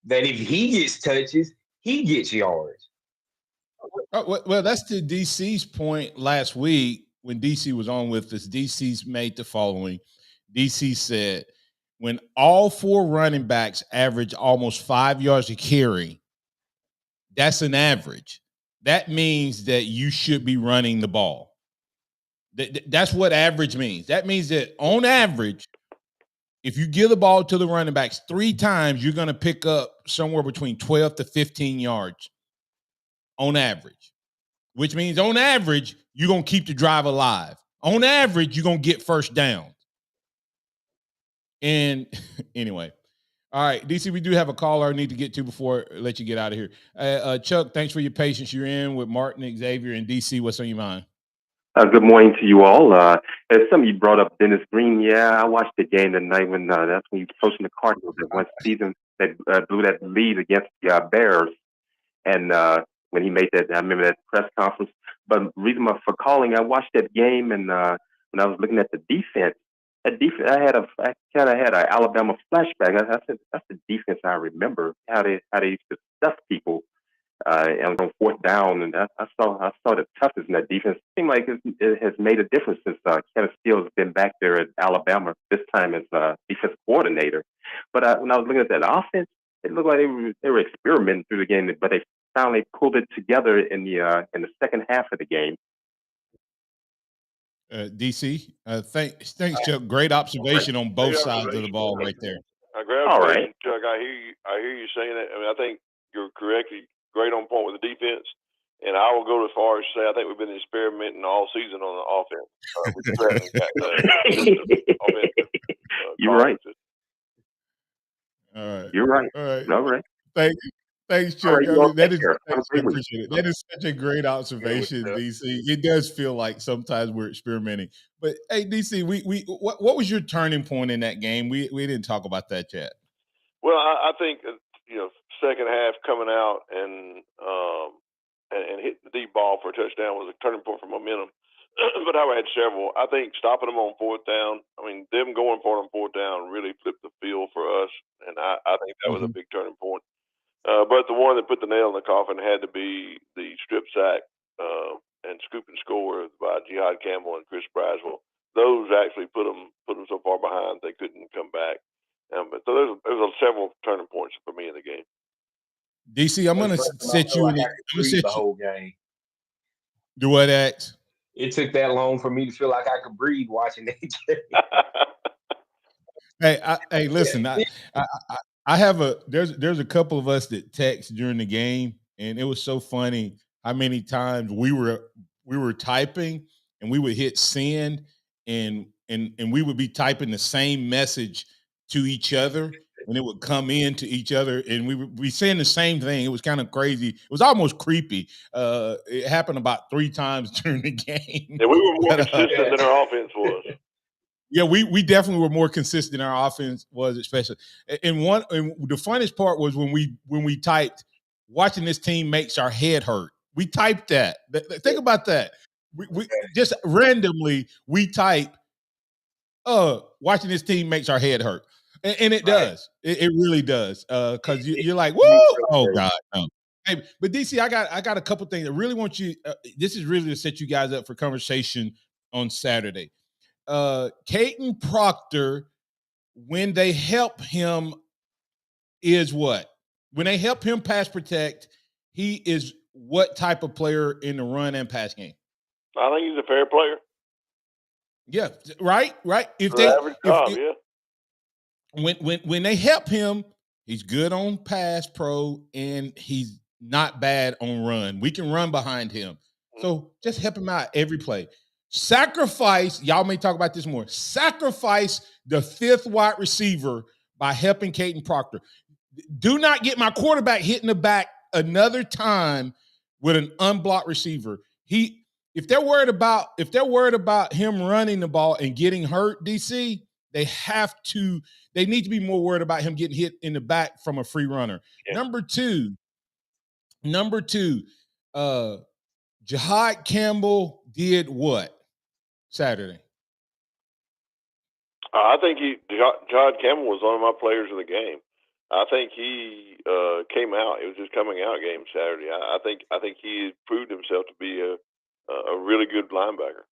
that if he gets touches, he gets yards. Well, that's to DC's point last week when DC was on with us. DC's made the following. DC said, when all 4 running backs average almost 5 yards a carry, that's an average. That means that you should be running the ball. That's what average means. That means that on average, if you give the ball to the running backs 3 times, you're going to pick up somewhere between 12 to 15 yards on average, which means on average, you're going to keep the drive alive. On average, you're going to get first down. And anyway, all right, DC, we do have a caller I need to get to before I let you get out of here. Chuck, thanks for your patience. You're in with Martin, Xavier, and DC. What's on your mind? Good morning to you all. As some of you brought up Dennis Green, yeah, I watched the game tonight when that's when he was coaching the Cardinals that one season that blew that lead against the Bears. And when he made that, I remember that press conference. But the reason for calling, I watched that game, and when I was looking at the defense, I kind of had an Alabama flashback. I said, that's the defense I remember, how they used to stuff people. And on 4th down, and I saw the toughness in that defense. It seemed like it has made a difference since Kevin Steele has been back there at Alabama, this time as defensive coordinator. But when I was looking at that offense, it looked like they were experimenting through the game, but they finally pulled it together in the second half of the game. DC, thanks, Chuck. Great observation on both sides of the ball right there. All right, Chuck. I hear you saying that. I mean, I think you're correct. Great on point with the defense, and I will go as far as say I think we've been experimenting all season on the offense. You're right. All right. You're right. All right. Thanks, Chuck. Right, I mean, I appreciate it. That is such a great observation, DC. It does feel like sometimes we're experimenting. But hey, DC, what was your turning point in that game? We didn't talk about that yet. Well, I think second half coming out and hitting the deep ball for a touchdown was a turning point for momentum. But I had several. I think stopping them on 4th down. I mean, them going for it on 4th down really flipped the field for us, and I think that was a big turning point. But the one that put the nail in the coffin had to be the strip sack and scoop and score by Jihad Campbell and Chris Braswell. Those actually put them so far behind they couldn't come back. But so there's several turning points for me in the game. DC, I'm gonna set you in the whole game. Do what, X? It took that long for me to feel like I could breathe watching that game. Hey, listen, I have there's a couple of us that text during the game, and it was so funny how many times we were typing and we would hit send and we would be typing the same message to each other, and it would come in to each other, and we would be saying the same thing. It was kind of crazy. It was almost creepy. It happened about 3 times during the game. Yeah, we were more consistent than our offense was. Yeah, we definitely were more consistent. Our offense was, especially. And the funnest part was when we typed, "Watching this team makes our head hurt." We typed that. Think about that. We just randomly we type, "Watching this team makes our head hurt," and it does. It really does. Because you're like, "Woo! Oh God, no." Hey, but DC, I got a couple things. I really want you. This is really to set you guys up for conversation on Saturday. Caden Proctor, when they help him, is what? When they help him pass protect, he is what type of player in the run and pass game? I think he's a fair player. Yeah, right. When they help him, he's good on pass pro and he's not bad on run. We can run behind him. So just help him out every play. Sacrifice, y'all may talk about this more. Sacrifice the 5th wide receiver by helping Caden Proctor. Do not get my quarterback hit in the back another time with an unblocked receiver. If they're worried about him running the ball and getting hurt, DC, they need to be more worried about him getting hit in the back from a free runner. Yeah. Number two, Jihad Campbell did what Saturday? I think Jihad Campbell was one of my players of the game. I think he came out. It was his coming out game Saturday. I think he proved himself to be a really good linebacker.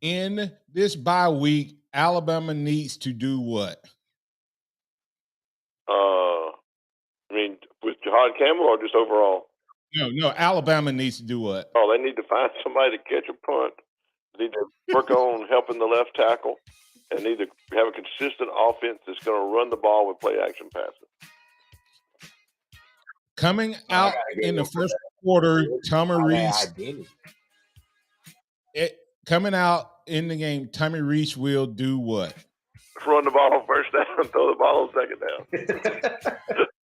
In this bye week, Alabama needs to do what? I mean, with Jahad Campbell or just overall? No, Alabama needs to do what? Oh, they need to find somebody to catch a punt. They need to work on helping the left tackle, and need to have a consistent offense that's going to run the ball with play action passing. Coming out in the first quarter, Tommy Reese. Coming out in the game, Tommy Reese will do what? Run the ball on first down, throw the ball on second down.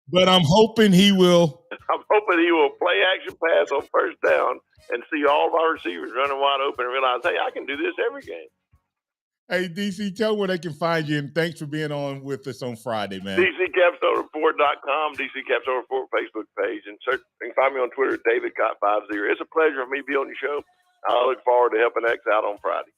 But I'm hoping he will. I'm hoping he will play action pass on first down and see all of our receivers running wide open and realize, hey, I can do this every game. Hey, DC, tell where they can find you, and thanks for being on with us on Friday, man. DCCapstoneReport.com, DC Capstone Report Facebook page, and you can find me on Twitter at DavidCott50. It's a pleasure for me to be on your show. I look forward to helping X out on Friday.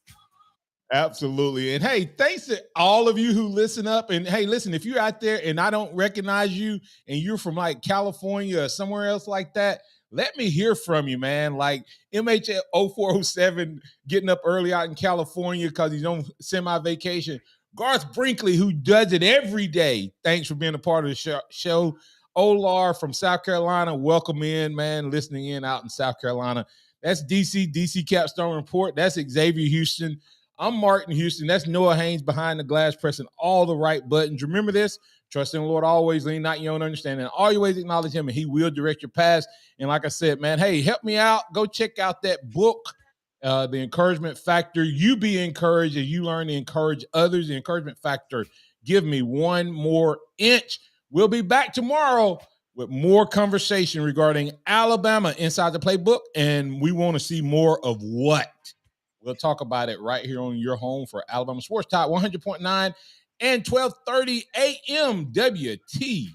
Absolutely. And hey, thanks to all of you who listen up. And hey, listen, if you're out there and I don't recognize you and you're from like California or somewhere else like that, let me hear from you, man. Like MH 0407 getting up early out in California because he's on semi-vacation. Garth Brinkley, who does it every day. Thanks for being a part of the show. Olar from South Carolina, welcome in, man, listening in out in South Carolina. That's DC Capstone Report. That's Xavier Houston. I'm Martin Houston. That's Noah Haynes behind the glass, pressing all the right buttons. Remember this: trust in the Lord always, lean not your own understanding. Always acknowledge him, and he will direct your paths. And like I said, man, hey, help me out. Go check out that book, The Encouragement Factor. You be encouraged as you learn to encourage others. The Encouragement Factor. Give me one more inch. We'll be back tomorrow with more conversation regarding Alabama inside the playbook, and we want to see more of what. We'll talk about it right here on your home for Alabama Sports Talk 100.9 and 12:30 a.m. WTBC.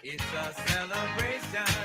It's a celebration.